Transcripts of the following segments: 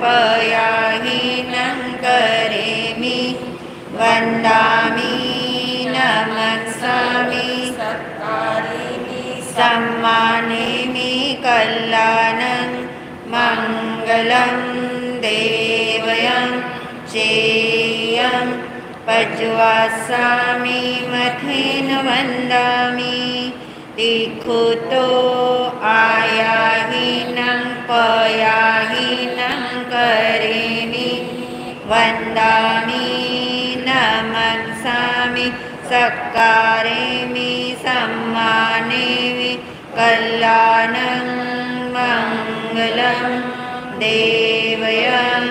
पयाहीनं करेमि वन्दामि नमस्सामि सत्कारेमि सम्मानेमि कल्याणं मङ्गलं देवयं चेयं पज्वासामि मथेन वन्दामि तिखुतो आयाहीनं पयाहीनं करेमि वन्दामि नमस्सामि सत्कारेमि सम्मानेमि कल्याणं मङ्गलं देवयं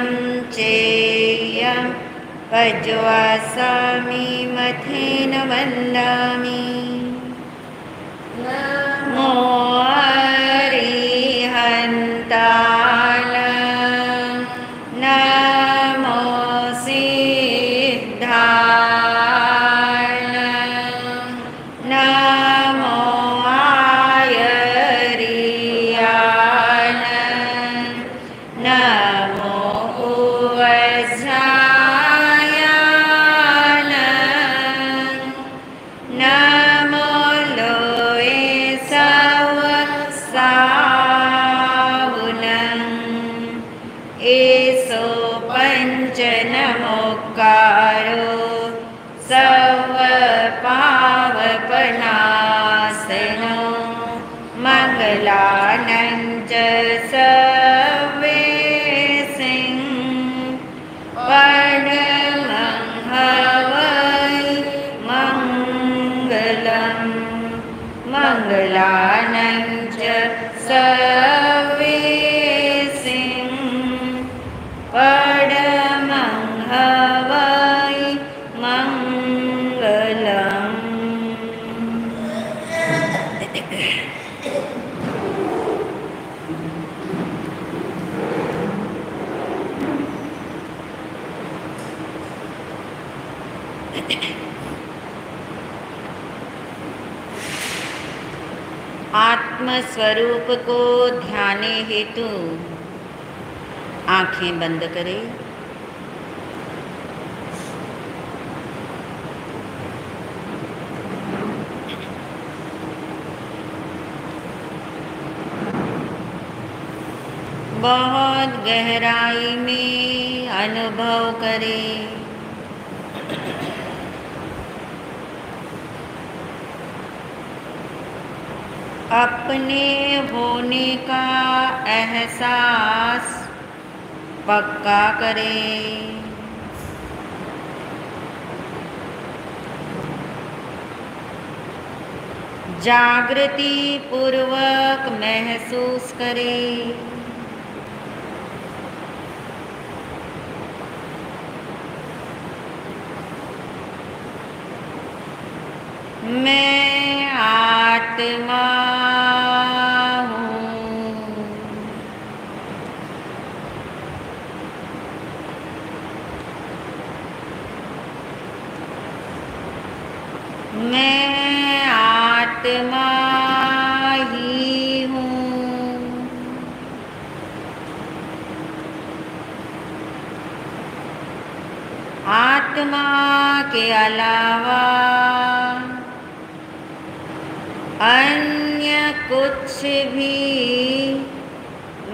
चेयं पज्वासामि मथेन वन्दामि नमो अरिहन्ताय नमो सिद्धाय नमो आयर्याय नमो उवज्राय नमो लोये सवसावनं एसो पञ्चनमोकारो सर्वपावपनाशनो मङ्गलानं च सर्वेसिं परमं हवै मङ्गलं मङ्गलानं च सर्वेसिं परमं हवै मङ्गलम्। आत्मस्वरूप को ध्याने हेतु आंखें बंद करें। बहुत गहराई में अनुभव करें। अपने होने का एहसास पक्का करें। जागृति पूर्वक महसूस करें। मैं आत्मा हूँ। मैं आत्मा ही हूँ। आत्मा के अलावा अन्य कुछ भी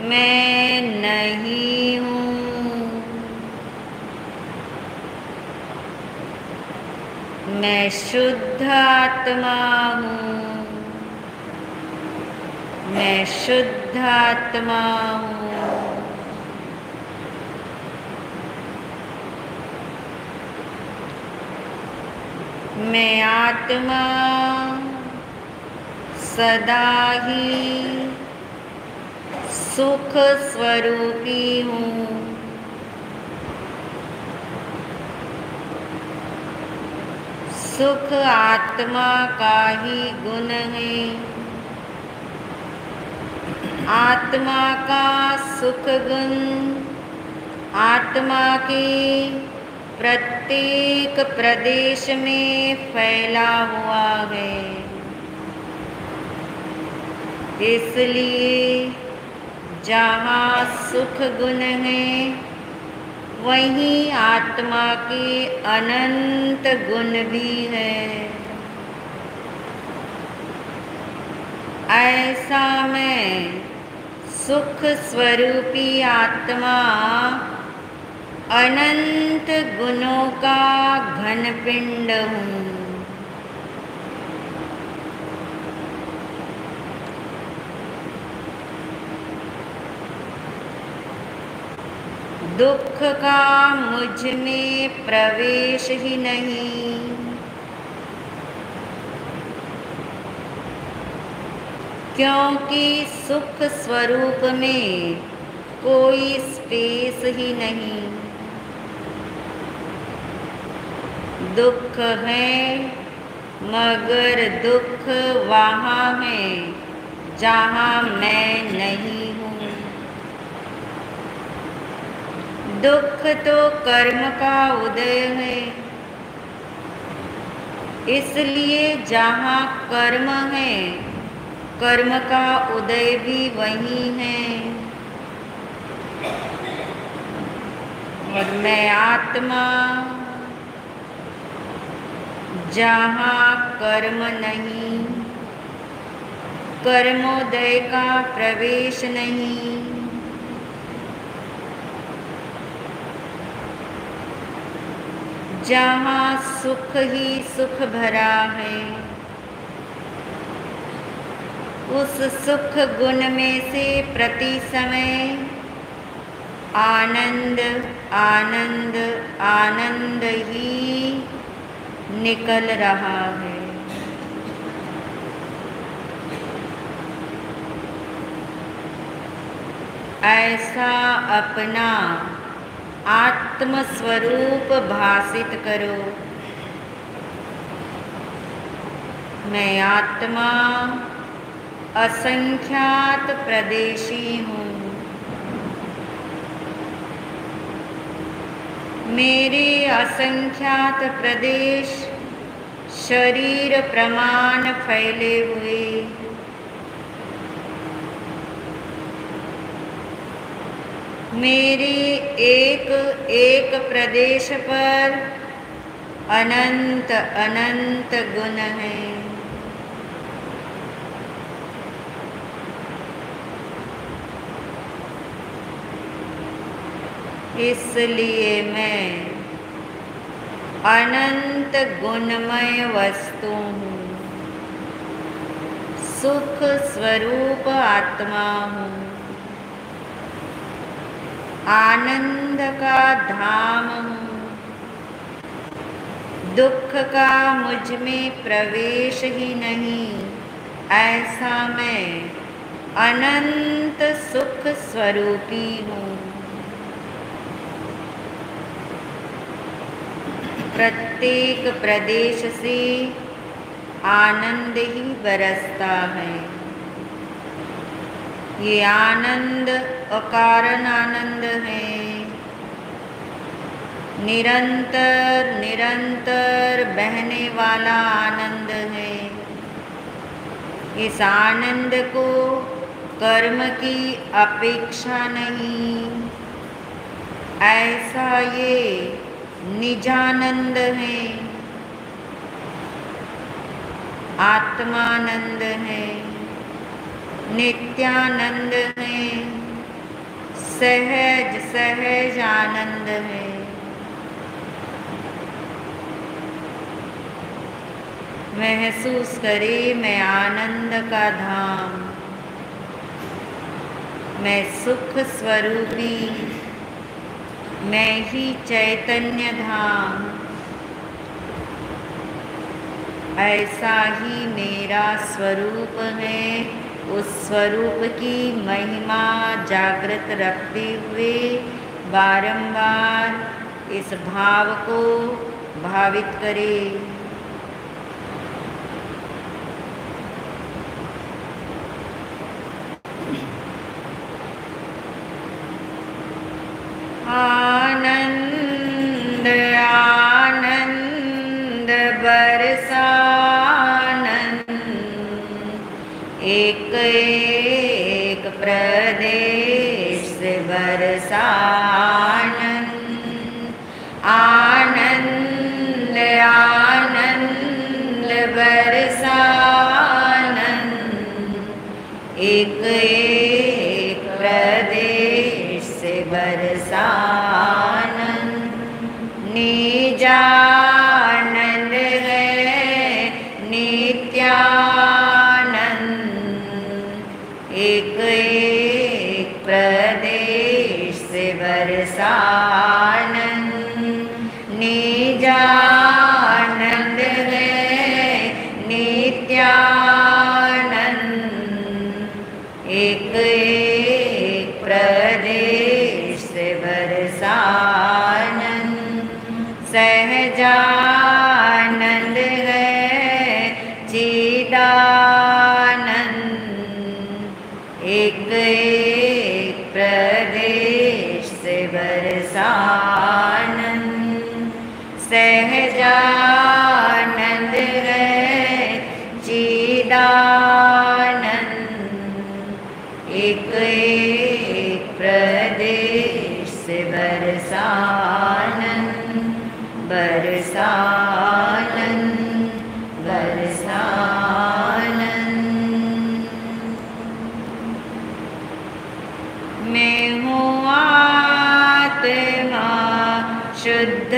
मैं नहीं हूँ। मैं शुद्ध आत्मा हूँ। मैं शुद्ध आत्मा हूँ। मैं आत्मा सदा ही सुख स्वरूपी हूँ। सुख आत्मा का ही गुण है। आत्मा का सुख गुण आत्मा के प्रत्येक प्रदेश में फैला हुआ है। इसलिए जहाँ सुख गुण है वहीं आत्मा के अनंत गुण भी है। ऐसा मैं सुख स्वरूपी आत्मा अनंत गुणों का घन पिंड हूँ। दुख का मुझ में प्रवेश ही नहीं। क्योंकि सुख स्वरूप में कोई स्पेस ही नहीं। दुख है मगर दुख वहाँ है जहाँ मैं नहीं हूँ। दुख तो कर्म का उदय है, इसलिए जहाँ कर्म है कर्म का उदय भी वही है। और मैं आत्मा जहाँ कर्म नहीं, कर्मोदय का प्रवेश नहीं। जहाँ सुख ही सुख भरा है, उस सुख गुण में से प्रति समय आनंद आनंद आनंद ही निकल रहा है। ऐसा अपना आत्मस्वरूप भासित करो। मैं आत्मा असंख्यात प्रदेशी हूँ। मेरे असंख्यात प्रदेश शरीर प्रमाण फैले हुए। मेरे एक एक प्रदेश पर अनंत अनंत गुण हैं। इसलिए मैं अनंत गुणमय वस्तु हूँ, सुख स्वरूप आत्मा हूँ, आनंद का धाम हूँ। दुख का मुझ में प्रवेश ही नहीं। ऐसा मैं अनंत सुख स्वरूपी हूँ। प्रत्येक प्रदेश से आनंद ही बरसता है। ये आनंद अकारण आनंद है, निरंतर निरंतर बहने वाला आनंद है। इस आनंद को कर्म की अपेक्षा नहीं, ऐसा ये निजानंद है, आत्मानंद है, नित्यानंद है, सहज सहज आनंद है। महसूस करे मैं आनंद का धाम, मैं सुख स्वरूपी, मैं ही चैतन्य धाम। ऐसा ही मेरा स्वरूप है। उस स्वरूप की महिमा जागृत रखते हुए बारंबार इस भाव को भावित करें। आनंद आनंद बरसानंद, एक एक प्रदेश से बरसानंद। बरसानंद निजानंद है नित्यानंद एक एक प्रदेश से बरसानंद निजानंद है नित्यानंद एक एक प्रदेश से बरसानंद सहजानंद है चिदानंद एक एक प्रदेश से बरसानंद सहजानंद है चिदानंद एक एक प्रदेश से बरसानंद बरसानंद बरसानंद। मैं हूँ आत्मा शुद्ध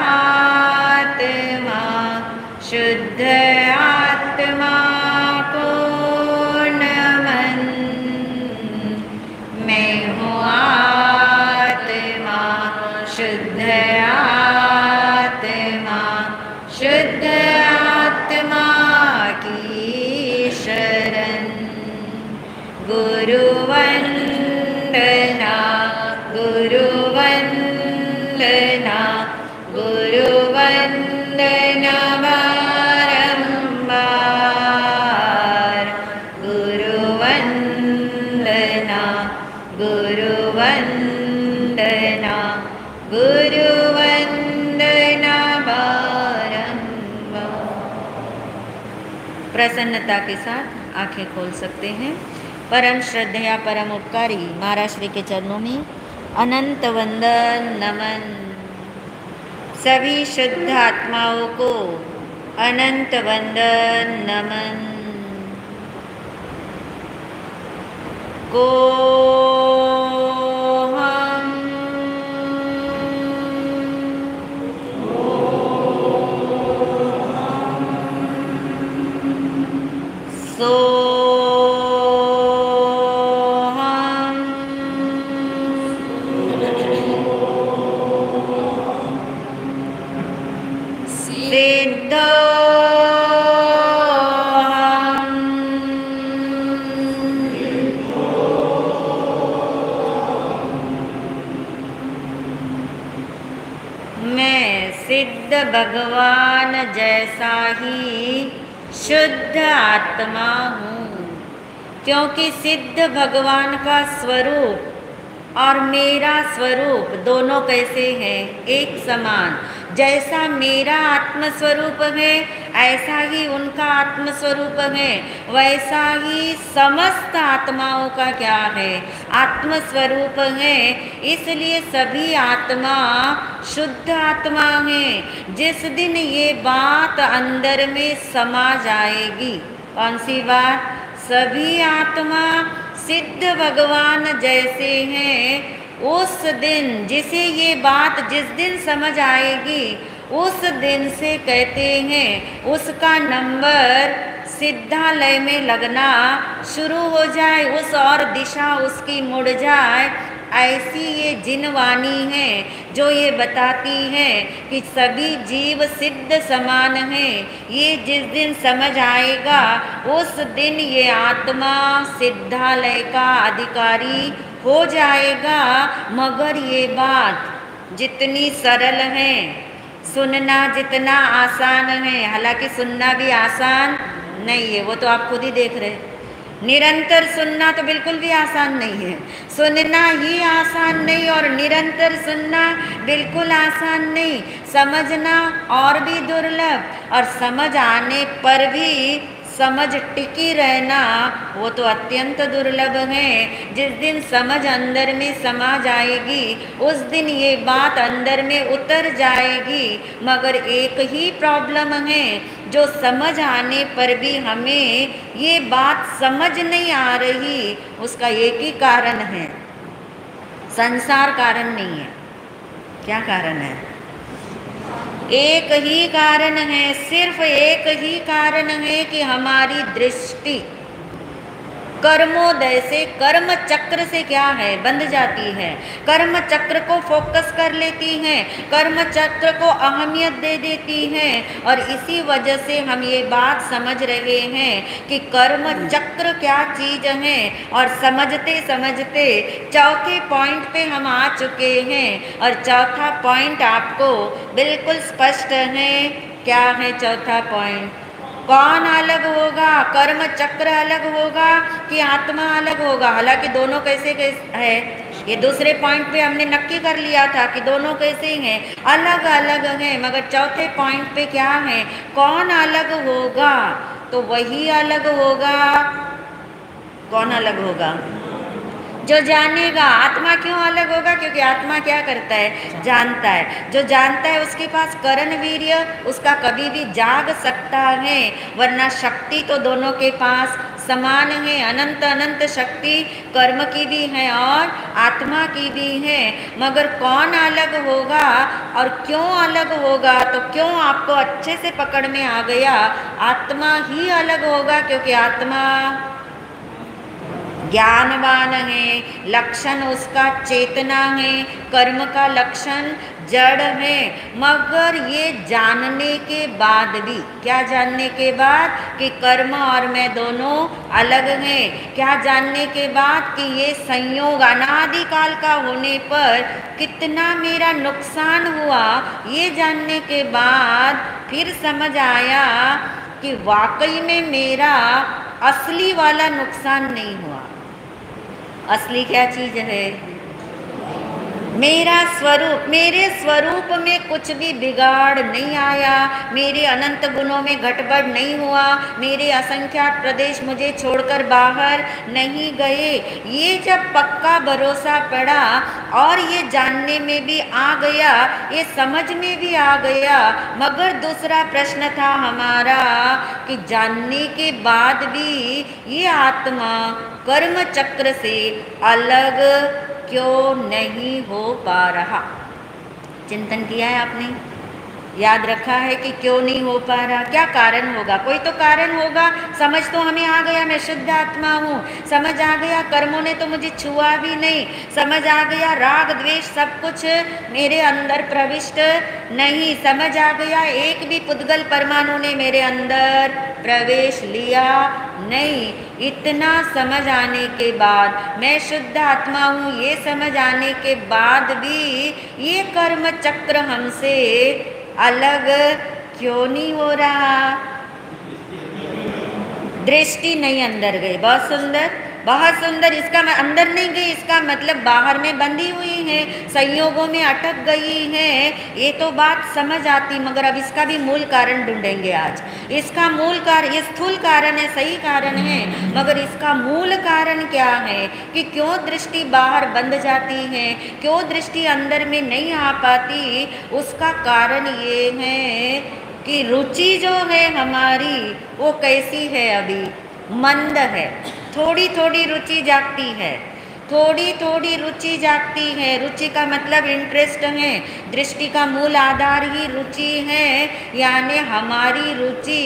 आत्मा शुद्ध आत्मा पूर्ण मन। मैं हूँ आत्मा शुद्ध आत्मा शुद्ध आत्मा की शरण। गुरुवंदना गुरुवंदना गुरुवंदना बारंबार। गुरुवंदना गुरुवंदना गुरुवंदना बारंबार। प्रसन्नता के साथ आंखें खोल सकते हैं। परम श्रद्धेया परम उपकारी महाराज श्री के चरणों में अनंत वंदन नमन। सभी शुद्ध आत्माओं को अनंत वंदन नमन। को हम सो भगवान जैसा ही शुद्ध आत्मा हूँ, क्योंकि सिद्ध भगवान का स्वरूप और मेरा स्वरूप दोनों कैसे हैं? एक समान। जैसा मेरा आत्मस्वरूप है ऐसा ही उनका आत्मस्वरूप है, वैसा ही समस्त आत्माओं का क्या है? आत्मस्वरूप है। इसलिए सभी आत्मा शुद्ध आत्मा है। जिस दिन ये बात अंदर में समा जाएगी, कौन सी बात? सभी आत्मा सिद्ध भगवान जैसे हैं, उस दिन जिसे ये बात जिस दिन समझ आएगी उस दिन से कहते हैं उसका नंबर सिद्धालय में लगना शुरू हो जाए, उस और दिशा उसकी मुड़ जाए। ऐसी ये जिनवाणी है जो ये बताती है कि सभी जीव सिद्ध समान हैं। ये जिस दिन समझ आएगा उस दिन ये आत्मा सिद्धालय का अधिकारी हो जाएगा। मगर ये बात जितनी सरल है, सुनना जितना आसान है, हालांकि सुनना भी आसान नहीं है, वो तो आप खुद ही देख रहे हैं। निरंतर सुनना तो बिल्कुल भी आसान नहीं है। सुनना ही आसान नहीं और निरंतर सुनना बिल्कुल आसान नहीं। समझना और भी दुर्लभ, और समझ आने पर भी समझ टिकी रहना वो तो अत्यंत दुर्लभ है। जिस दिन समझ अंदर में समा जाएगी उस दिन ये बात अंदर में उतर जाएगी। मगर एक ही प्रॉब्लम है, जो समझ आने पर भी हमें ये बात समझ नहीं आ रही, उसका एक ही कारण है, संसार कारण नहीं है। क्या कारण है? एक ही कारण है, सिर्फ एक ही कारण है कि हमारी दृष्टि कर्मोदय से, कर्म चक्र से क्या है, बंध जाती है। कर्म चक्र को फोकस कर लेती हैं, कर्म चक्र को अहमियत दे देती हैं, और इसी वजह से हम ये बात समझ रहे हैं कि कर्म चक्र क्या चीज है। और समझते समझते चौथे पॉइंट पे हम आ चुके हैं, और चौथा पॉइंट आपको बिल्कुल स्पष्ट है। क्या है चौथा पॉइंट? कौन अलग होगा? कर्म चक्र अलग होगा कि आत्मा अलग होगा? हालांकि दोनों कैसे कैसे है, ये दूसरे पॉइंट पे हमने नक्की कर लिया था कि दोनों कैसे हैं, अलग अलग हैं। मगर चौथे पॉइंट पे क्या है? कौन अलग होगा? तो वही अलग होगा। कौन अलग होगा? जो जानेगा। आत्मा क्यों अलग होगा? क्योंकि आत्मा क्या करता है? जानता है। जो जानता है उसके पास करण वीर्य, उसका कभी भी जाग सकता है, वरना शक्ति तो दोनों के पास समान है। अनंत अनंत शक्ति कर्म की भी है और आत्मा की भी है। मगर कौन अलग होगा और क्यों अलग होगा? तो क्यों आपको अच्छे से पकड़ में आ गया, आत्मा ही अलग होगा, क्योंकि आत्मा ज्ञानवान है, लक्षण उसका चेतना है, कर्म का लक्षण जड़ है। मगर ये जानने के बाद भी, क्या जानने के बाद? कि कर्म और मैं दोनों अलग हैं। क्या जानने के बाद? कि ये संयोग अनादिकाल का होने पर कितना मेरा नुकसान हुआ। ये जानने के बाद फिर समझ आया कि वाकई में मेरा असली वाला नुकसान नहीं हुआ। असली क्या चीज है? मेरा स्वरूप। मेरे स्वरूप में कुछ भी बिगाड़ नहीं आया, मेरे अनंत गुणों में गड़बड़ नहीं हुआ, मेरे असंख्यात प्रदेश मुझे छोड़कर बाहर नहीं गए। ये जब पक्का भरोसा पड़ा और ये जानने में भी आ गया, ये समझ में भी आ गया। मगर दूसरा प्रश्न था हमारा कि जानने के बाद भी ये आत्मा कर्म चक्र से अलग क्यों नहीं हो पा रहा? चिंतन किया है आपने? याद रखा है कि क्यों नहीं हो पा रहा? क्या कारण होगा? कोई तो कारण होगा। समझ तो हमें आ गया मैं शुद्ध आत्मा हूँ, समझ आ गया कर्मों ने तो मुझे छुआ भी नहीं, समझ आ गया राग द्वेष सब कुछ मेरे अंदर प्रविष्ट नहीं, समझ आ गया एक भी पुद्गल परमाणु ने मेरे अंदर प्रवेश लिया नहीं। इतना समझ आने के बाद, मैं शुद्ध आत्मा हूँ ये समझ आने के बाद भी ये कर्म चक्र हमसे अलग क्यों नहीं हो रहा? दृष्टि नहीं अंदर गई। बहुत सुंदर, बहुत सुंदर। इसका मैं अंदर नहीं गई, इसका मतलब बाहर में बंधी हुई है, संयोगों में अटक गई है। ये तो बात समझ आती, मगर अब इसका भी मूल कारण ढूंढेंगे आज। इसका मूल कारण, ये स्थूल कारण है, सही कारण है, मगर इसका मूल कारण क्या है कि क्यों दृष्टि बाहर बंद जाती है, क्यों दृष्टि अंदर में नहीं आ पाती? उसका कारण ये है कि रुचि जो है हमारी वो कैसी है? अभी मंद है। थोड़ी थोड़ी रुचि जागती है, थोड़ी थोड़ी रुचि जागती है। रुचि का मतलब इंटरेस्ट है, दृष्टि का मूल आधार ही रुचि है। यानी हमारी रुचि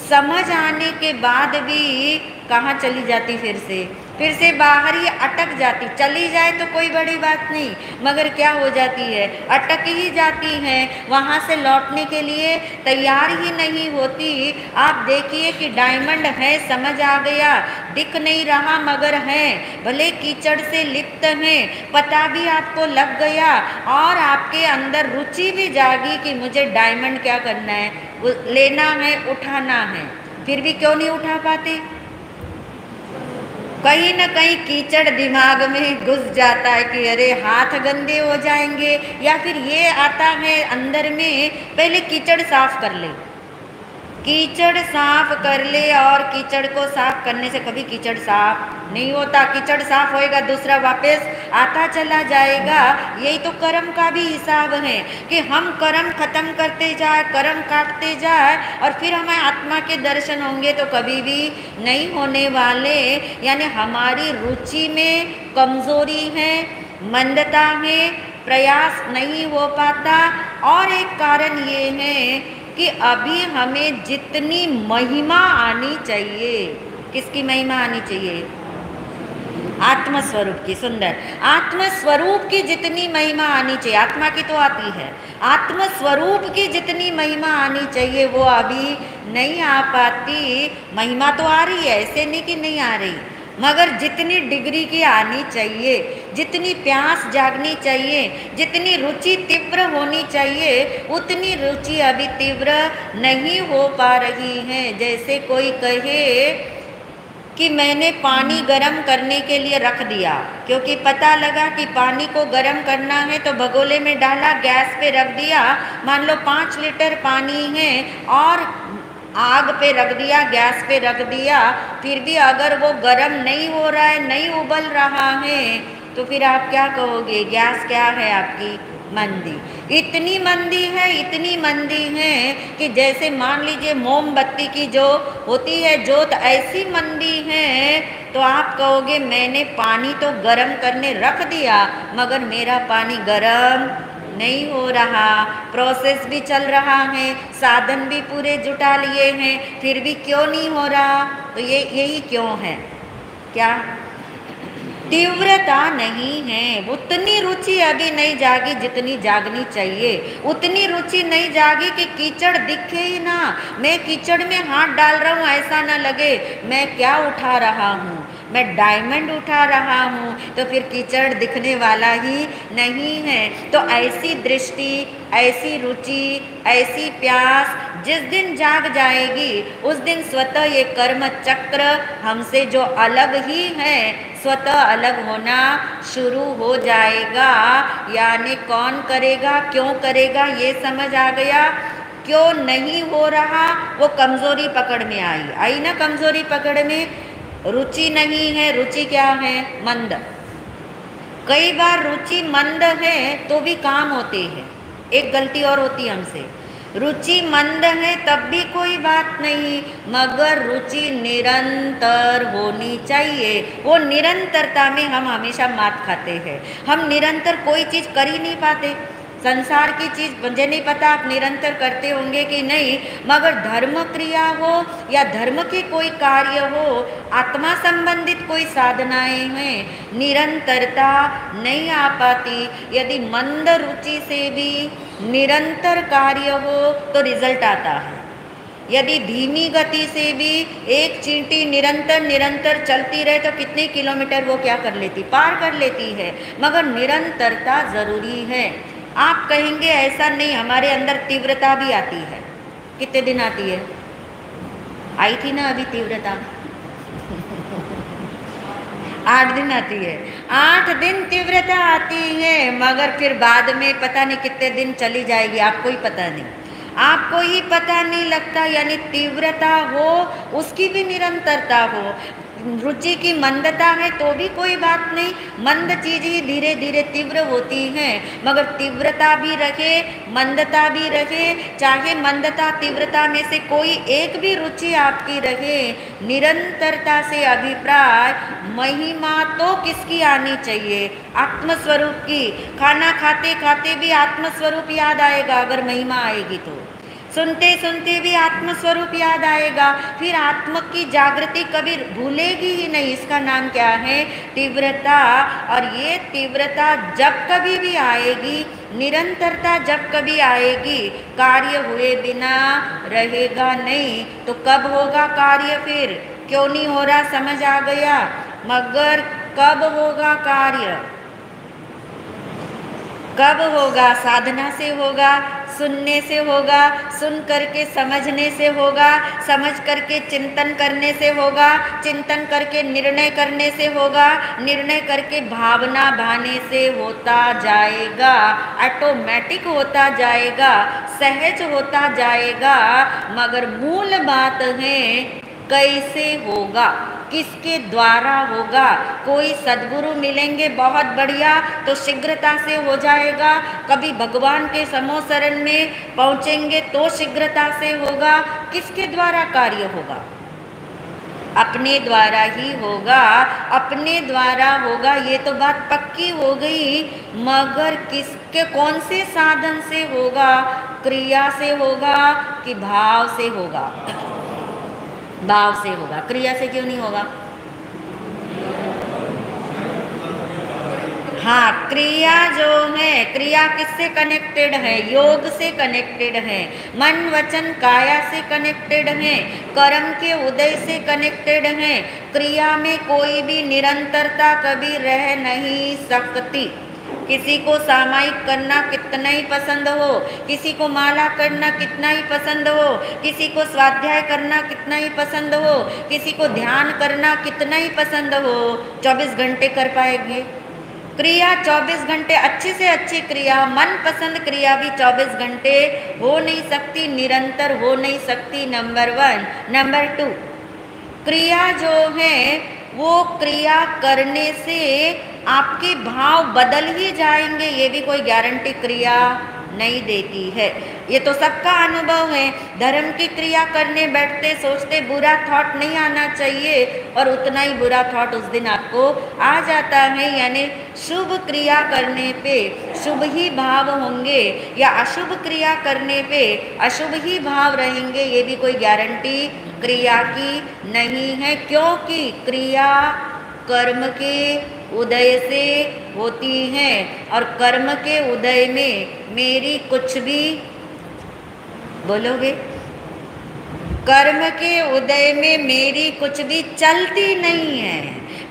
समझ आने के बाद भी कहाँ चली जाती? फिर से बाहर ही अटक जाती। चली जाए तो कोई बड़ी बात नहीं, मगर क्या हो जाती है? अटक ही जाती है, वहाँ से लौटने के लिए तैयार ही नहीं होती। आप देखिए कि डायमंड है, समझ आ गया, दिख नहीं रहा मगर है, भले कीचड़ से लिप्त है, पता भी आपको लग गया और आपके अंदर रुचि भी जागी कि मुझे डायमंड क्या करना है, लेना है, उठाना है। फिर भी क्यों नहीं उठा पाते? कहीं न कहीं कीचड़ दिमाग में घुस जाता है कि अरे हाथ गंदे हो जाएंगे, या फिर ये आता है अंदर में पहले कीचड़ साफ कर ले, कीचड़ साफ कर ले। और कीचड़ को साफ करने से कभी कीचड़ साफ नहीं होता। कीचड़ साफ होएगा, दूसरा वापस आता चला जाएगा। यही तो कर्म का भी हिसाब है कि हम कर्म खत्म करते जाए, कर्म काटते जाए, और फिर हमें आत्मा के दर्शन होंगे तो कभी भी नहीं होने वाले। यानी हमारी रुचि में कमजोरी है, मंदता है, प्रयास नहीं हो पाता। और एक कारण ये है कि अभी हमें जितनी महिमा आनी चाहिए, किसकी महिमा आनी चाहिए? आत्मस्वरूप की। सुंदर। आत्मस्वरूप की जितनी महिमा आनी चाहिए, आत्मा की तो आती है, आत्मस्वरूप की जितनी महिमा आनी चाहिए वो अभी नहीं आ पाती। महिमा तो आ रही है, ऐसे नहीं कि नहीं आ रही, मगर जितनी डिग्री की आनी चाहिए, जितनी प्यास जागनी चाहिए, जितनी रुचि तीव्र होनी चाहिए, उतनी रुचि अभी तीव्र नहीं हो पा रही है। जैसे कोई कहे कि मैंने पानी गर्म करने के लिए रख दिया, क्योंकि पता लगा कि पानी को गर्म करना है तो भगोले में डाला, गैस पे रख दिया। मान लो 5 लीटर पानी है और आग पे रख दिया, गैस पे रख दिया, फिर भी अगर वो गर्म नहीं हो रहा है, नहीं उबल रहा है, तो फिर आप क्या कहोगे? गैस क्या है आपकी? मंदी। इतनी मंदी है, इतनी मंदी है कि जैसे मान लीजिए मोमबत्ती की जो होती है जोत, ऐसी मंदी है। तो आप कहोगे मैंने पानी तो गर्म करने रख दिया मगर मेरा पानी गर्म नहीं हो रहा, प्रोसेस भी चल रहा है, साधन भी पूरे जुटा लिए हैं, फिर भी क्यों नहीं हो रहा? तो यही क्यों है? क्या? तीव्रता नहीं है। उतनी रुचि अभी नहीं जागी जितनी जागनी चाहिए। उतनी रुचि नहीं जागी कि कीचड़ दिखे ही ना, मैं कीचड़ में हाथ डाल रहा हूँ ऐसा ना लगे। मैं क्या उठा रहा हूँ? मैं डायमंड उठा रहा हूँ, तो फिर कीचड़ दिखने वाला ही नहीं है। तो ऐसी दृष्टि, ऐसी रुचि, ऐसी प्यास जिस दिन जाग जाएगी उस दिन स्वतः ये कर्म चक्र हमसे जो अलग ही है स्वतः अलग होना शुरू हो जाएगा। यानी कौन करेगा, क्यों करेगा, ये समझ आ गया। क्यों नहीं हो रहा? वो कमजोरी पकड़ में आई ना, कमजोरी पकड़ में। रुचि नहीं है। रुचि क्या है? मंद। कई बार रुचि मंद है तो भी काम होते हैं। एक गलती और होती है हमसे, रुचि मंद है तब भी कोई बात नहीं, मगर रुचि निरंतर होनी चाहिए। वो निरंतरता में हम हमेशा मात खाते हैं। हम निरंतर कोई चीज़ कर ही नहीं पाते। संसार की चीज़ मुझे नहीं पता आप निरंतर करते होंगे कि नहीं, मगर धर्म क्रिया हो या धर्म के कोई कार्य हो, आत्मा संबंधित कोई साधनाएं हैं, निरंतरता नहीं आ पाती। यदि मंद रुचि से भी निरंतर कार्य हो तो रिजल्ट आता है। यदि धीमी गति से भी एक चींटी निरंतर निरंतर चलती रहे तो कितने किलोमीटर वो क्या कर लेती? पार कर लेती है। मगर निरंतरता जरूरी है। आप कहेंगे ऐसा नहीं, हमारे अंदर तीव्रता भी आती है। कितने दिन आती है? आई थी ना अभी तीव्रता 8 दिन आती है। 8 दिन तीव्रता आती है, मगर फिर बाद में पता नहीं कितने दिन चली जाएगी, आपको ही पता नहीं, आपको ही पता नहीं लगता। यानी तीव्रता हो उसकी भी निरंतरता हो। रुचि की मंदता है तो भी कोई बात नहीं, मंद चीज ही धीरे धीरे तीव्र होती है। मगर तीव्रता भी रहे, मंदता भी रहे, चाहे मंदता तीव्रता में से कोई एक भी रुचि आपकी रहे, निरंतरता से अभिप्राय महिमा तो किसकी आनी चाहिए? आत्मस्वरूप की। खाना खाते खाते भी आत्मस्वरूप याद आएगा अगर महिमा आएगी तो, सुनते सुनते भी आत्मस्वरूप याद आएगा। फिर आत्म की जागृति कभी भूलेगी ही नहीं। इसका नाम क्या है? तीव्रता। और ये तीव्रता जब कभी भी आएगी, निरंतरता जब कभी आएगी, कार्य हुए बिना रहेगा नहीं। तो कब होगा कार्य? फिर क्यों नहीं हो रहा समझ आ गया। मगर कब होगा कार्य? कब होगा? साधना से होगा, सुनने से होगा, सुन करके समझने से होगा, समझ करके चिंतन करने से होगा, चिंतन करके निर्णय करने से होगा, निर्णय करके भावना भाने से होता जाएगा, ऑटोमेटिक होता जाएगा, सहज होता जाएगा। मगर मूल बात है कैसे होगा, किसके द्वारा होगा। कोई सद्गुरु मिलेंगे बहुत बढ़िया तो शीघ्रता से हो जाएगा, कभी भगवान के समूह शरण में पहुँचेंगे तो शीघ्रता से होगा। किसके द्वारा कार्य होगा? अपने द्वारा ही होगा, अपने द्वारा होगा, ये तो बात पक्की हो गई। मगर किसके, कौन से साधन से होगा? क्रिया से होगा कि भाव से होगा? भाव से होगा। क्रिया से क्यों नहीं होगा? हाँ, क्रिया जो है, क्रिया किससे कनेक्टेड है? योग से कनेक्टेड है, मन वचन काया से कनेक्टेड है, कर्म के उदय से कनेक्टेड है। क्रिया में कोई भी निरंतरता कभी रह नहीं सकती। किसी को सामायिक करना कितना ही पसंद हो, किसी को माला करना कितना ही पसंद हो, किसी को स्वाध्याय करना कितना ही पसंद हो, किसी को ध्यान करना कितना ही पसंद हो, 24 घंटे कर पाएंगे? क्रिया 24 घंटे, अच्छी से अच्छी क्रिया, मनपसंद क्रिया भी 24 घंटे हो नहीं सकती, निरंतर हो नहीं सकती, नंबर 1। नंबर 2, क्रिया जो है वो क्रिया करने से आपके भाव बदल ही जाएंगे, ये भी कोई गारंटी क्रिया नहीं देती है। ये तो सबका अनुभव है। धर्म की क्रिया करने बैठते सोचते बुरा थॉट नहीं आना चाहिए, और उतना ही बुरा थॉट उस दिन आपको आ जाता है। यानी शुभ क्रिया करने पे शुभ ही भाव होंगे, या अशुभ क्रिया करने पे अशुभ ही भाव रहेंगे, ये भी कोई गारंटी क्रिया की नहीं है। क्योंकि क्रिया कर्म के उदय से होती है, और कर्म के उदय में मेरी कुछ भी, बोलोगे, कर्म के उदय में मेरी कुछ भी चलती नहीं है।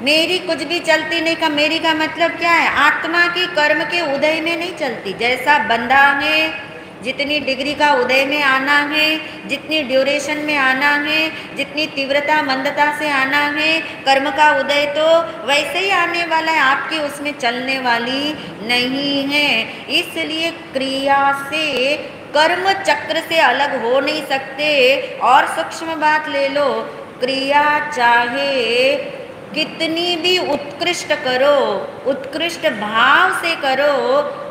मेरी कुछ भी चलती नहीं का मेरी का मतलब क्या है? आत्मा की कर्म के उदय में नहीं चलती। जैसा बंधा है, जितनी डिग्री का उदय में आना है, जितनी ड्यूरेशन में आना है, जितनी तीव्रता मंदता से आना है, कर्म का उदय तो वैसे ही आने वाला है, आपकी उसमें चलने वाली नहीं है। इसलिए क्रिया से, कर्म चक्र से अलग हो नहीं सकते। और सूक्ष्म बात ले लो, क्रिया चाहे कितनी भी उत्कृष्ट करो, उत्कृष्ट भाव से करो,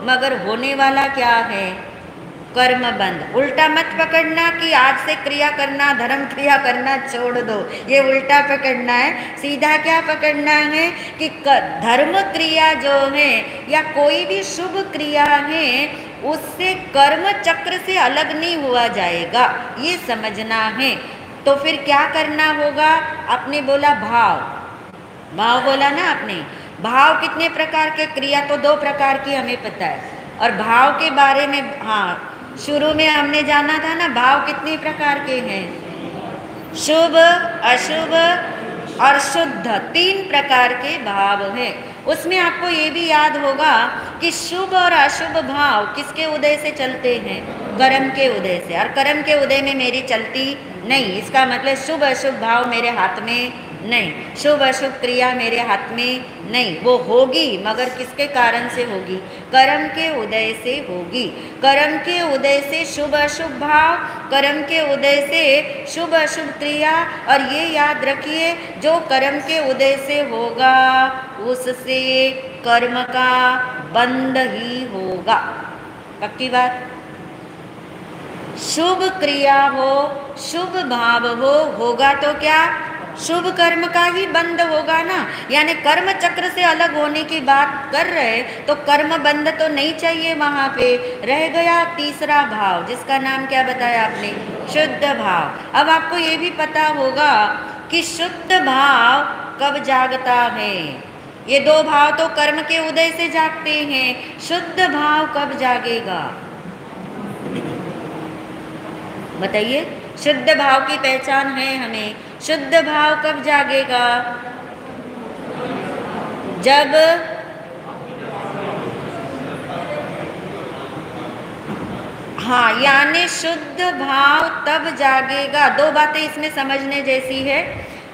मगर होने वाला क्या है? कर्म बंध। उल्टा मत पकड़ना कि आज से क्रिया करना, धर्म क्रिया करना छोड़ दो, ये उल्टा पकड़ना है। सीधा क्या पकड़ना है कि धर्म क्रिया जो है या कोई भी शुभ क्रिया है, उससे कर्म चक्र से अलग नहीं हुआ जाएगा, ये समझना है। तो फिर क्या करना होगा? आपने बोला भाव, भाव बोला ना आपने। भाव कितने प्रकार के? क्रिया तो 2 प्रकार की हमें पता है। और भाव के बारे में, हाँ, शुरू में हमने जाना था ना, भाव कितने प्रकार के हैं? शुभ, अशुभ और शुद्ध, 3 प्रकार के भाव हैं। उसमें आपको ये भी याद होगा कि शुभ और अशुभ भाव किसके उदय से चलते हैं? कर्म के उदय से। और कर्म के उदय में मेरी चलती नहीं, इसका मतलब शुभ अशुभ भाव मेरे हाथ में नहीं, शुभ अशुभ क्रिया मेरे हाथ में नहीं। वो होगी, मगर किसके कारण से होगी? कर्म के उदय से होगी। कर्म के उदय से शुभ अशुभ भाव, कर्म के उदय से शुभ अशुभ क्रिया। और ये याद रखिए, जो कर्म के उदय से होगा उससे कर्म का बंध ही होगा। पक्की बात? शुभ क्रिया हो, शुभ भाव हो, होगा तो क्या? शुभ कर्म का ही बंध होगा ना। यानी कर्म चक्र से अलग होने की बात कर रहे, तो कर्म बंध तो नहीं चाहिए वहाँ पे। रह गया तीसरा भाव, जिसका नाम क्या बताया आपने? शुद्ध भाव। अब आपको ये भी पता होगा कि शुद्ध भाव कब जागता है। ये 2 भाव तो कर्म के उदय से जागते हैं, शुद्ध भाव कब जागेगा? बताइए। शुद्ध भाव की पहचान है हमें। शुद्ध भाव कब जागेगा? जब हाँ, यानी शुद्ध भाव तब जागेगा। 2 बातें इसमें समझने जैसी है।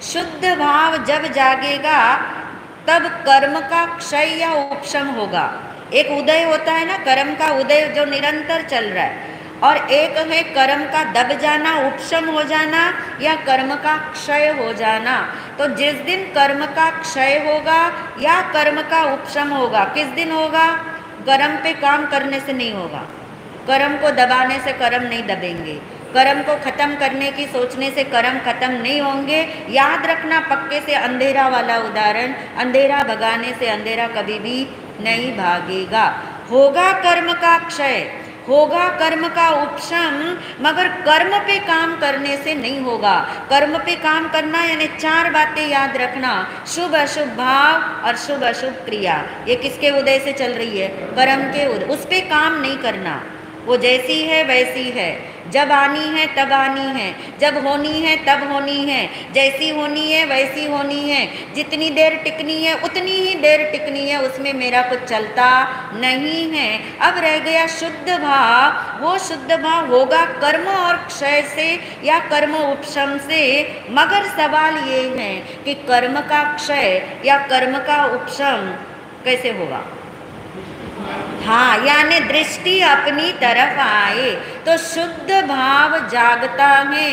शुद्ध भाव जब जागेगा तब कर्म का क्षय या उपशम होगा। एक उदय होता है ना, कर्म का उदय जो निरंतर चल रहा है, और एक है कर्म का दब जाना, उपशम हो जाना, या कर्म का क्षय हो जाना। तो जिस दिन कर्म का क्षय होगा या कर्म का उपशम होगा, किस दिन होगा? कर्म पे काम करने से नहीं होगा। कर्म को दबाने से कर्म नहीं दबेंगे। कर्म को खत्म करने की सोचने से कर्म खत्म नहीं होंगे। याद रखना पक्के से, अंधेरा वाला उदाहरण, अंधेरा भगाने से अंधेरा कभी भी नहीं भागेगा। होगा कर्म का क्षय, होगा कर्म का उपशम, मगर कर्म पे काम करने से नहीं होगा। कर्म पे काम करना यानी 4 बातें याद रखना, शुभ अशुभ भाव और शुभ अशुभ क्रिया। ये किसके उदय से चल रही है? कर्म के उदय। उस पे काम नहीं करना, वो जैसी है वैसी है, जब आनी है तब आनी है, जब होनी है तब होनी है, जैसी होनी है वैसी होनी है, जितनी देर टिकनी है उतनी ही देर टिकनी है, उसमें मेरा कुछ चलता नहीं है। अब रह गया शुद्ध भाव। वो शुद्ध भाव होगा कर्म और क्षय से या कर्म उपशम से, मगर सवाल ये है कि कर्म का क्षय या कर्म का उपशम कैसे होगा? हाँ, यानी दृष्टि अपनी तरफ आए। तो शुद्ध भाव जागता है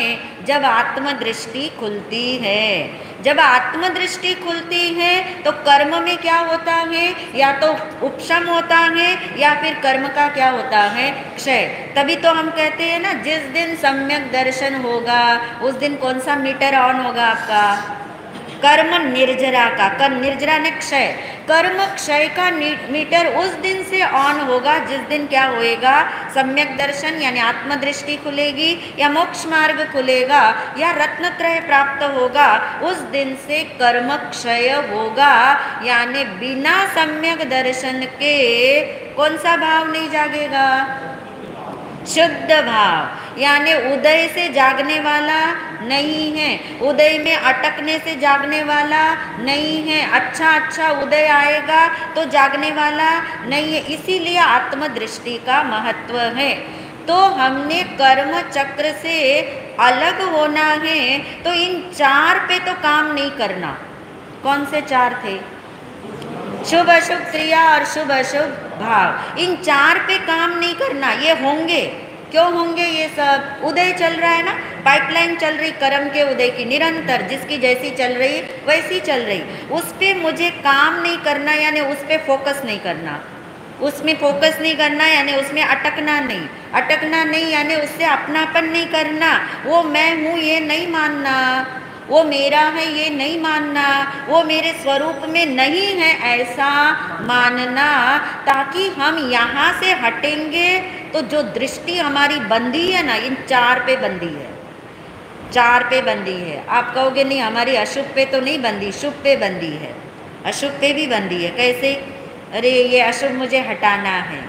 जब आत्मदृष्टि खुलती है। जब आत्मदृष्टि खुलती है तो कर्म में क्या होता है? या तो उपशम होता है या फिर कर्म का क्या होता है? क्षय। तभी तो हम कहते हैं ना, जिस दिन सम्यक दर्शन होगा उस दिन कौन सा मीटर ऑन होगा आपका? कर्म निर्जरा का। कर्म निर्जरा ने क्षय, कर्म क्षय का मीटर उस दिन से ऑन होगा जिस दिन क्या होएगा? सम्यक दर्शन यानी आत्मदृष्टि खुलेगी, या मोक्ष मार्ग खुलेगा, या रत्नत्रय प्राप्त होगा। उस दिन से कर्म क्षय होगा। यानी बिना सम्यक दर्शन के कौन सा भाव नहीं जागेगा? शुद्ध भाव। यानी उदय से जागने वाला नहीं है, उदय में अटकने से जागने वाला नहीं है। अच्छा उदय आएगा तो जागने वाला नहीं है। इसीलिए आत्मदृष्टि का महत्व है। तो हमने कर्म चक्र से अलग होना है, तो इन 4 पे तो काम नहीं करना। कौन से 4 थे? शुभ अशुभ क्रिया और शुभ अशुभ भाव। इन 4 पे काम नहीं करना। ये होंगे, क्यों होंगे? ये सब उदय चल रहा है ना, पाइपलाइन चल रही कर्म के उदय की निरंतर, जिसकी जैसी चल रही वैसी चल रही। उस पे मुझे काम नहीं करना, यानी उस पे फोकस नहीं करना। उसमें फोकस नहीं करना यानी उसमें अटकना नहीं। अटकना नहीं यानी उससे अपनापन नहीं करना। वो मैं हूँ ये नहीं मानना, वो मेरा है ये नहीं मानना, वो मेरे स्वरूप में नहीं है ऐसा मानना। ताकि हम यहाँ से हटेंगे तो जो दृष्टि हमारी बंधी है ना, इन 4 पे बंधी है, 4 पे बंधी है। आप कहोगे नहीं हमारी अशुभ पे तो नहीं बंधी, शुभ पे बंधी है, अशुभ पे भी बंधी है। कैसे? अरे ये अशुभ मुझे हटाना है,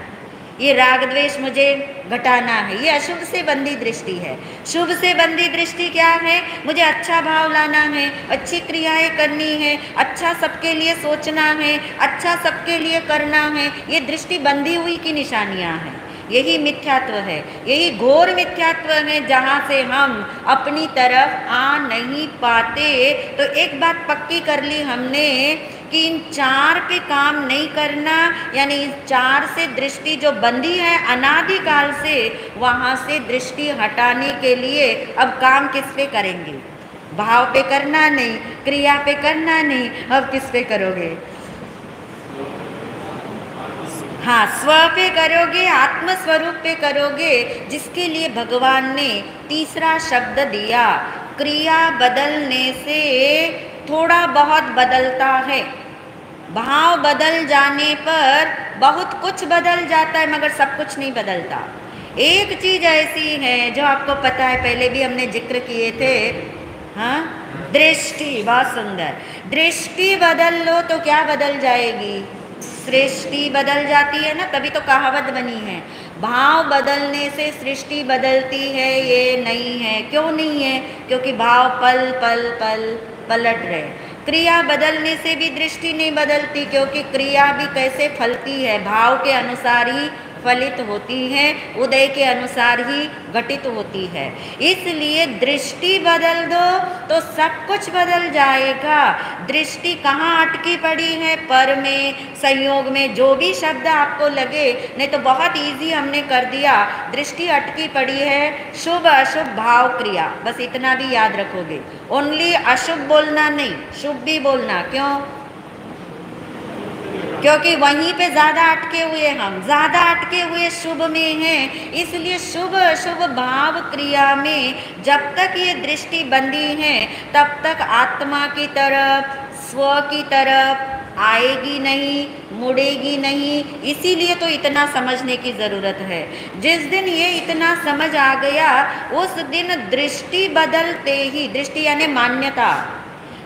ये राग द्वेष मुझे घटाना है, ये अशुभ से बंधी दृष्टि है। शुभ से बंधी दृष्टि क्या है? मुझे अच्छा भाव लाना है, अच्छी क्रियाएं करनी है, अच्छा सबके लिए सोचना है, अच्छा सबके लिए करना है। ये दृष्टि बंधी हुई की निशानियां हैं। यही मिथ्यात्व है, यही घोर मिथ्यात्व है जहाँ से हम अपनी तरफ आ नहीं पाते। तो एक बात पक्की कर ली हमने कि इन 4 पे काम नहीं करना, यानी इन 4 से दृष्टि जो बंधी है अनादिकाल से, वहाँ से दृष्टि हटाने के लिए अब काम किस पे करेंगे? भाव पे करना नहीं, क्रिया पे करना नहीं, अब किस पे करोगे? हाँ, स्व पे करोगे, आत्मस्वरूप पे करोगे, जिसके लिए भगवान ने तीसरा शब्द दिया। क्रिया बदलने से थोड़ा बहुत बदलता है, भाव बदल जाने पर बहुत कुछ बदल जाता है, मगर सब कुछ नहीं बदलता। एक चीज ऐसी है जो आपको पता है, पहले भी हमने जिक्र किए थे, हाँ, दृष्टि। बहुत सुंदर। दृष्टि बदल लो तो क्या बदल जाएगी? सृष्टि बदल जाती है ना, तभी तो कहावत बनी है, भाव बदलने से सृष्टि बदलती है। ये नहीं है। क्यों नहीं है? क्योंकि भाव पल पल पल पलट रहे। क्रिया बदलने से भी दृष्टि नहीं बदलती, क्योंकि क्रिया भी कैसे फलती है? भाव के अनुसार ही फलित होती है, उदय के अनुसार ही घटित होती है। इसलिए दृष्टि बदल दो तो सब कुछ बदल जाएगा। दृष्टि कहाँ अटकी पड़ी है? पर में, संयोग में, जो भी शब्द आपको लगे, नहीं तो बहुत इजी हमने कर दिया। दृष्टि अटकी पड़ी है शुभ अशुभ भाव क्रिया, बस इतना भी याद रखोगे। ओनली अशुभ बोलना नहीं, शुभ भी बोलना। क्यों? क्योंकि वहीं पे ज़्यादा अटके हुए, हम ज़्यादा अटके हुए शुभ में हैं। इसलिए शुभ शुभ भाव क्रिया में जब तक ये दृष्टि बंधी है तब तक आत्मा की तरफ, स्व की तरफ आएगी नहीं, मुड़ेगी नहीं। इसीलिए तो इतना समझने की ज़रूरत है। जिस दिन ये इतना समझ आ गया उस दिन दृष्टि बदलते ही, दृष्टि यानी मान्यता,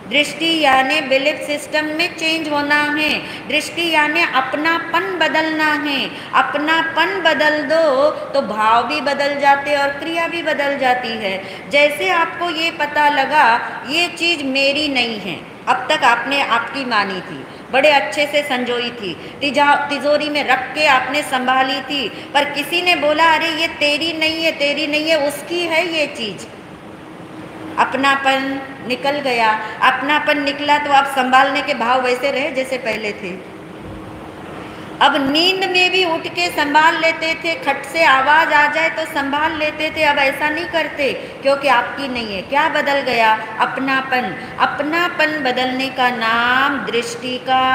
दृष्टि यानी बिलीफ सिस्टम में चेंज होना है, दृष्टि यानी अपनापन बदलना है। अपनापन बदल दो तो भाव भी बदल जाते और क्रिया भी बदल जाती है। जैसे आपको ये पता लगा ये चीज़ मेरी नहीं है, अब तक आपने आपकी मानी थी, बड़े अच्छे से संजोई थी, तिजोरी में रख के आपने संभाली थी, पर किसी ने बोला अरे ये तेरी नहीं है, तेरी नहीं है, उसकी है ये चीज़। अपनापन निकल गया। अपनापन निकला तो आप संभालने के भाव वैसे रहे जैसे पहले थे। अब नींद में भी उठ के संभाल लेते थे, खट से आवाज़ आ जाए तो संभाल लेते थे, अब ऐसा नहीं करते क्योंकि आपकी नहीं है। क्या बदल गया? अपनापन। अपनापन बदलने का नाम दृष्टि का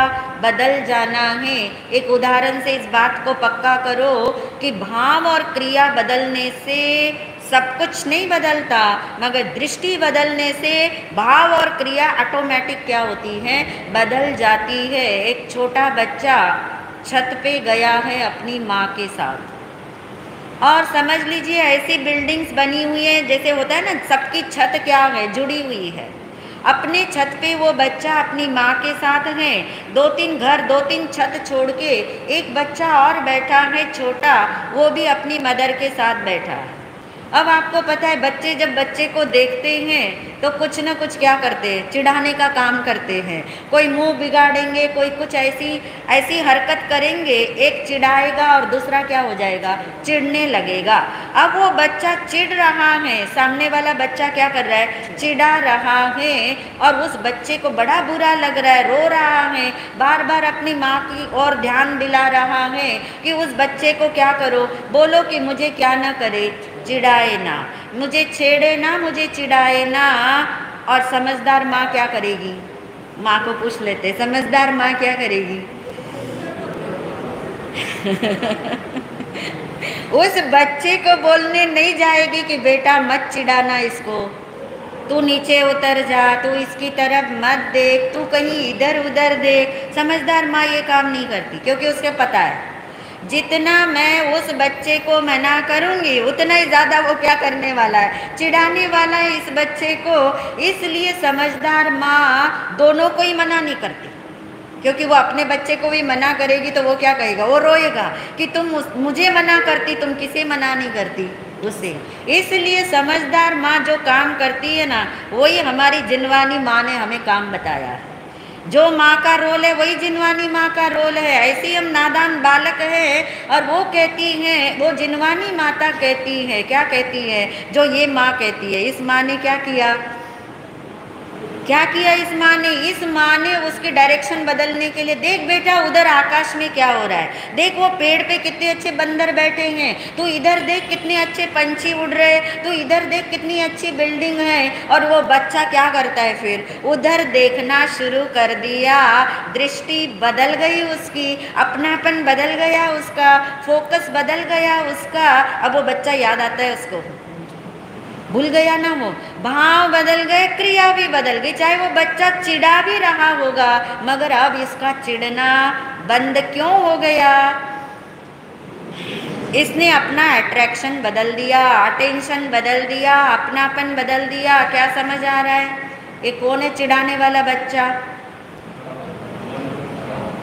बदल जाना है। एक उदाहरण से इस बात को पक्का करो कि भाव और क्रिया बदलने से सब कुछ नहीं बदलता, मगर दृष्टि बदलने से भाव और क्रिया ऑटोमेटिक क्या होती है? बदल जाती है। एक छोटा बच्चा छत पे गया है अपनी माँ के साथ, और समझ लीजिए ऐसी बिल्डिंग्स बनी हुई है जैसे होता है ना, सबकी छत क्या है? जुड़ी हुई है। अपने छत पे वो बच्चा अपनी माँ के साथ है, 2-3 घर, 2-3 छत छोड़ के एक बच्चा और बैठा है छोटा, वो भी अपनी मदर के साथ बैठा है। अब आपको पता है बच्चे जब बच्चे को देखते हैं तो कुछ न कुछ क्या करते हैं? चिढ़ाने का काम करते हैं। कोई मुंह बिगाड़ेंगे, कोई कुछ ऐसी हरकत करेंगे, एक चिढ़ाएगा और दूसरा क्या हो जाएगा? चिढ़ने लगेगा। अब वो बच्चा चिढ़ रहा है, सामने वाला बच्चा क्या कर रहा है? चिढ़ा रहा है, और उस बच्चे को बड़ा बुरा लग रहा है, रो रहा है, बार बार अपनी माँ की ओर ध्यान दिला रहा है कि उस बच्चे को क्या करो, बोलो कि मुझे क्या ना करे, चिढ़ाए ना, मुझे छेड़े ना, मुझे चिढ़ाए ना। और समझदार माँ क्या करेगी? माँ को पूछ लेते, समझदार माँ क्या करेगी? उस बच्चे को बोलने नहीं जाएगी कि बेटा मत चिढ़ाना इसको, तू नीचे उतर जा, तू इसकी तरफ मत देख, तू कहीं इधर उधर देख। समझदार माँ ये काम नहीं करती, क्योंकि उसके पता है जितना मैं उस बच्चे को मना करूंगी उतना ही ज़्यादा वो क्या करने वाला है? चिढ़ाने वाला है इस बच्चे को। इसलिए समझदार माँ दोनों को ही मना नहीं करती, क्योंकि वो अपने बच्चे को भी मना करेगी तो वो क्या कहेगा? वो रोएगा कि तुम मुझे मना करती, तुम किसे मना नहीं करती उसे। इसलिए समझदार माँ जो काम करती है ना, वही हमारी जिनवानी माँ ने हमें काम बताया है। जो माँ का रोल है वही जिनवानी माँ का रोल है। ऐसी हम नादान बालक है, और वो कहती हैं, वो जिनवानी माता कहती है, क्या कहती है? जो ये माँ कहती है। इस माँ ने क्या किया? क्या किया इस माँ ने? इस माँ ने उसके डायरेक्शन बदलने के लिए, देख बेटा उधर आकाश में क्या हो रहा है, देख वो पेड़ पे कितने अच्छे बंदर बैठे हैं, तू इधर देख कितने अच्छे पंछी उड़ रहे, तू इधर देख कितनी अच्छी बिल्डिंग है। और वो बच्चा क्या करता है? फिर उधर देखना शुरू कर दिया, दृष्टि बदल गई उसकी, अपनापन बदल गया उसका, फोकस बदल गया उसका। अब वो बच्चा याद आता है उसको, भूल गया ना, वो भाव बदल गए, क्रिया भी बदल गई। चाहे वो बच्चा चिढ़ा भी रहा होगा, मगर अब इसका चिढ़ना बंद क्यों हो गया? इसने अपना अट्रैक्शन बदल दिया, अटेंशन बदल दिया, अपनापन बदल दिया। क्या समझ आ रहा है? ये कौन है चिढ़ाने वाला बच्चा?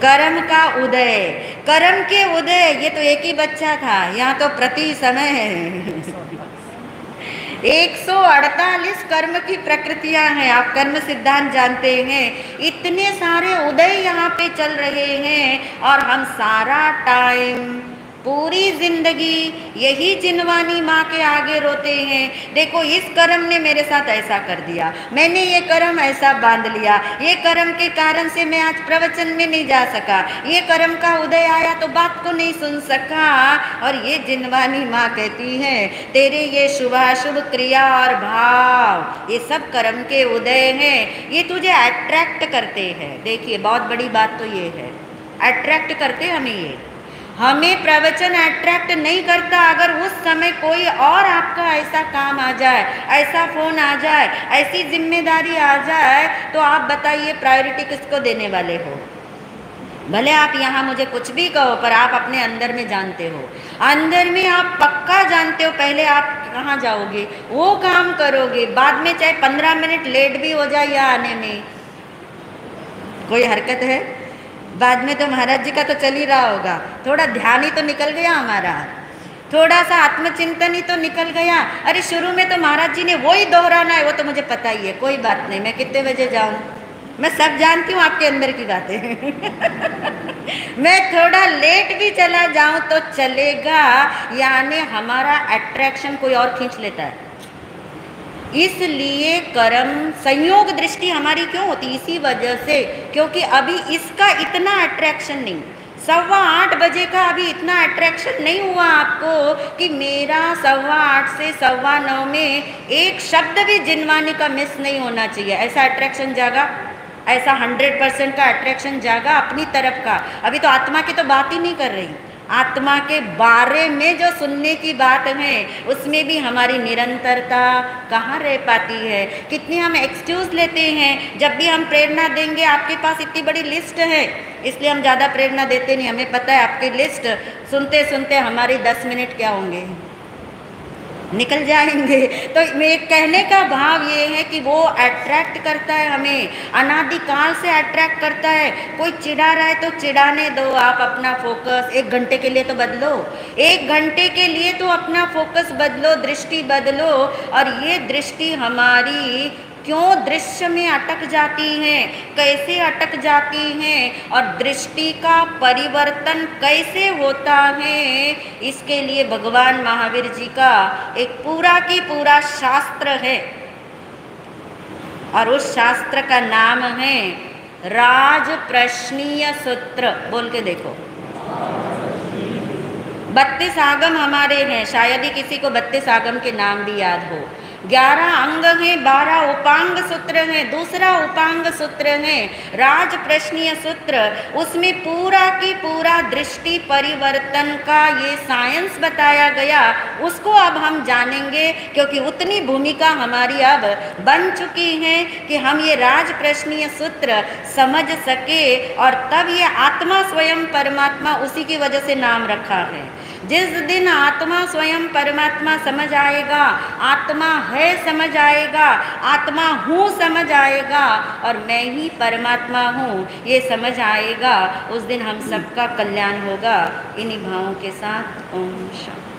कर्म का उदय, कर्म के उदय। ये तो एक ही बच्चा था, यहाँ तो प्रति समय है 148 कर्म की प्रकृतियां हैं। आप कर्म सिद्धांत जानते हैं। इतने सारे उदय यहाँ पे चल रहे हैं, और हम सारा टाइम, पूरी जिंदगी यही जिनवानी माँ के आगे रोते हैं। देखो इस कर्म ने मेरे साथ ऐसा कर दिया, मैंने ये कर्म ऐसा बांध लिया, ये कर्म के कारण से मैं आज प्रवचन में नहीं जा सका, ये कर्म का उदय आया तो बात को नहीं सुन सका। और ये जिनवानी माँ कहती है तेरे ये शुभाशुभ क्रिया और भाव, ये सब कर्म के उदय हैं, ये तुझे अट्रैक्ट करते हैं। देखिए बहुत बड़ी बात तो ये है, अट्रैक्ट करते हमें ये। हमें प्रवचन अट्रैक्ट नहीं करता अगर उस समय कोई और आपका ऐसा काम आ जाए, ऐसा फोन आ जाए, ऐसी जिम्मेदारी आ जाए, तो आप बताइए प्रायोरिटी किसको देने वाले हो? भले आप यहाँ मुझे कुछ भी कहो, पर आप अपने अंदर में जानते हो, अंदर में आप पक्का जानते हो पहले आप कहाँ जाओगे, वो काम करोगे। बाद में चाहे 15 मिनट लेट भी हो जाए या आने में कोई हरकत है, बाद में तो महाराज जी का तो चल ही रहा होगा, थोड़ा ध्यान ही तो निकल गया हमारा, थोड़ा सा आत्मचिंतन ही तो निकल गया। अरे शुरू में तो महाराज जी ने वही दोहराना है, वो तो मुझे पता ही है, कोई बात नहीं, मैं कितने बजे जाऊं, मैं सब जानती हूँ आपके अंदर की बातें मैं थोड़ा लेट भी चला जाऊं तो चलेगा, यानी हमारा अट्रैक्शन कोई और खींच लेता है। इसलिए कर्म संयोग दृष्टि हमारी क्यों होती, इसी वजह से, क्योंकि अभी इसका इतना अट्रैक्शन नहीं, 8:15 बजे का अभी इतना अट्रैक्शन नहीं हुआ आपको कि मेरा 8:15 से 9:15 में एक शब्द भी जिनवाने का मिस नहीं होना चाहिए, ऐसा अट्रैक्शन जागा, ऐसा 100% का अट्रैक्शन जागा अपनी तरफ का। अभी तो आत्मा की तो बात ही नहीं कर रही, आत्मा के बारे में जो सुनने की बात है उसमें भी हमारी निरंतरता कहाँ रह पाती है। कितनी हम एक्सक्यूज़ लेते हैं, जब भी हम प्रेरणा देंगे आपके पास इतनी बड़ी लिस्ट है, इसलिए हम ज़्यादा प्रेरणा देते नहीं, हमें पता है आपकी लिस्ट सुनते सुनते हमारे 10 मिनट क्या होंगे, निकल जाएंगे। तो मेरे कहने का भाव ये है कि वो अट्रैक्ट करता है हमें, अनादिकाल से अट्रैक्ट करता है। कोई चिढ़ा रहा है तो चिढ़ाने दो, आप अपना फोकस 1 घंटे के लिए तो बदलो, 1 घंटे के लिए तो अपना फोकस बदलो, दृष्टि बदलो। और ये दृष्टि हमारी क्यों दृश्य में अटक जाती हैं, कैसे अटक जाती हैं, और दृष्टि का परिवर्तन कैसे होता है, इसके लिए भगवान महावीर जी का एक पूरा की पूरा शास्त्र है, और उस शास्त्र का नाम है राजप्रश्नीय सूत्र। बोल के देखो, 32 आगम हमारे हैं, शायद ही किसी को 32 आगम के नाम भी याद हो। 11 अंग हैं, 12 उपांग सूत्र हैं। दूसरा उपांग सूत्र है राजप्रश्नीय सूत्र, उसमें पूरा की पूरा दृष्टि परिवर्तन का ये साइंस बताया गया, उसको अब हम जानेंगे, क्योंकि उतनी भूमिका हमारी अब बन चुकी है कि हम ये राजप्रश्नीय सूत्र समझ सके, और तब ये आत्मा स्वयं परमात्मा, उसी की वजह से नाम रखा है। जिस दिन आत्मा स्वयं परमात्मा समझ आएगा, आत्मा है समझ आएगा, आत्मा हूँ समझ आएगा, और मैं ही परमात्मा हूँ ये समझ आएगा, उस दिन हम सबका कल्याण होगा। इन्हीं भावों के साथ ओम शांति।